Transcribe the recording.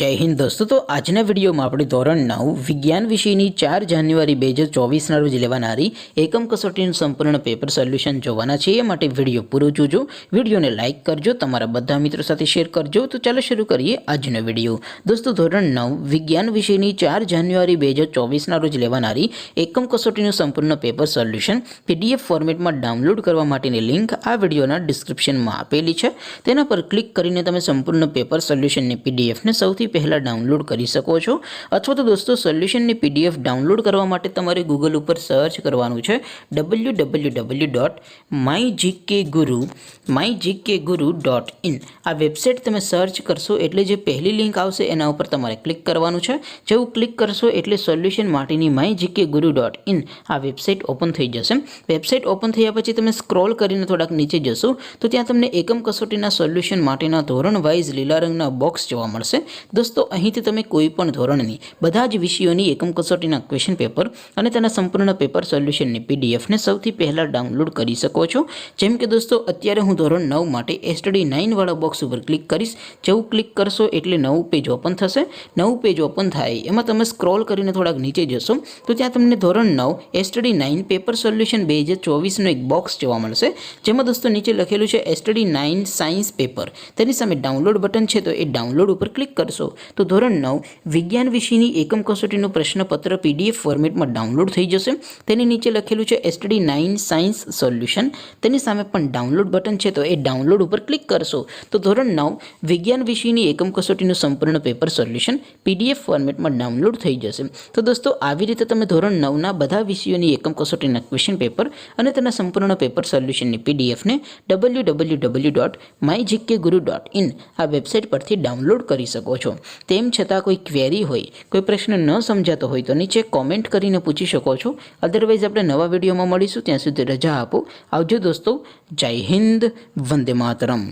जय हिंद दोस्तों। तो आजना वीडियो में આપણે ધોરણ 9 વિજ્ઞાન વિષયની 4 જાન્યુઆરી 2024 ના રોજ લેવાનારી એકમ કસોટીનું સંપૂર્ણ પેપર સોલ્યુશન જોવાના છે। એ માટે વિડિયો પૂરો જોજો, વિડિયોને લાઈક કરજો, તમારા બધા મિત્રો સાથે શેર કરજો। તો ચાલો શરૂ કરીએ આજનો વિડિયો। દોસ્તો ધોરણ 9 વિજ્ઞાન વિષયની 4 જાન્યુઆરી 2024 ના રોજ લેવાનારી એકમ કસોટીનું સંપૂર્ણ પેપર સોલ્યુશન પીડીએફ ફોર્મેટમાં ડાઉનલોડ કરવા માટેની લિંક આ વિડિયોના ડિસ્ક્રિપ્શનમાં આપેલી છે। તેના પર ક્લિક કરીને તમે સંપૂર્ણ પેપર સોલ્યુશનની પીડીએફને સૌથી પહેલા डाउनलॉड कर सको छो। अथवा तो दोस्तों सोल्यूशन ने पीडीएफ डाउनलॉड करवा माटे तमारे गूगल पर सर्च करवानुं छे www.mygkguru.in। आ वेबसाइट तमे सर्च करशो एटले जे पहली लिंक आवशे एना उपर तमारे क्लिक करवानुं छे। जेवुं क्लिक करशो एटले सोल्यूशन माटेनी mygkguru.in आ वेबसाइट ओपन थई जशे। वेबसाइट ओपन थया पछी तमे स्क्रॉल करीने थोड़ाक नीचे जशो तो त्यां तमने एकम कसोटीना सोल्यूशन माटेना धोरण वाइज लीला रंगना बॉक्स जोवा मळशे। दोस्तों અહીંથી તમે કોઈપણ ધોરણની બધા જ વિષયોની એકમ કસોટીના ક્વેશ્ચન પેપર અને તેના સંપૂર્ણ પેપર સોલ્યુશનની પીડીએફને સૌથી પહેલા ડાઉનલોડ કરી શકો છો। જેમ કે દોસ્તો અત્યારે હું ધોરણ 9 માટે એસટીડી 9 વાળા બોક્સ ઉપર ક્લિક કરીશ। જેવું ક્લિક કરશો એટલે નવું પેજ ઓપન થશે। નવું પેજ ઓપન થાય એમાં તમે સ્ક્રોલ કરીને થોડાક નીચે જશો તો ત્યાં તમને ધોરણ 9 એસટીડી 9 પેપર સોલ્યુશન 2024 નો એક બોક્સ જોવા મળશે। જેમાં દોસ્તો નીચે લખેલું છે એસટીડી 9 સાયન્સ પેપર। તેની સામે ડાઉનલોડ બટન છે તો એ ડાઉનલોડ ઉપર ક્લિક કરશો तो ધોરણ 9 વિજ્ઞાન વિષયની એકમ કસોટીનું પ્રશ્નપત્ર પીડીએફ ફોર્મેટમાં ડાઉનલોડ થઈ જશે। તેની નીચે લખેલું છે એસટીડી 9 સાયન્સ સોલ્યુશન। તેની સામે પણ ડાઉનલોડ બટન છે તો એ ડાઉનલોડ ઉપર ક્લિક કરશો તો ધોરણ 9 વિજ્ઞાન વિષયની એકમ કસોટીનું સંપૂર્ણ પેપર સોલ્યુશન પીડીએફ ફોર્મેટમાં ડાઉનલોડ થઈ જશે। તો દોસ્તો આવી રીતે તમે ધોરણ 9 ના બધા વિષયોની એકમ કસોટીના ક્વેશ્ચન પેપર અને તેના સંપૂર્ણ પેપર સોલ્યુશનની પીડીએફને www.mygkguru.in આ વેબસાઇટ પરથી ડાઉનલોડ કરી શકો છો। તેમ છતાં કોઈ ક્વેરી હોય, કોઈ પ્રશ્ન ન સમજાતો હોય તો નીચે કોમેન્ટ કરીને પૂછી શકો છો। અધરવાઇઝ આપણે નવા વિડીયોમાં મળીશું, ત્યાં સુધી રજા આપો। આવજો દોસ્તો। જય હિન્દ, વંદે માતરમ।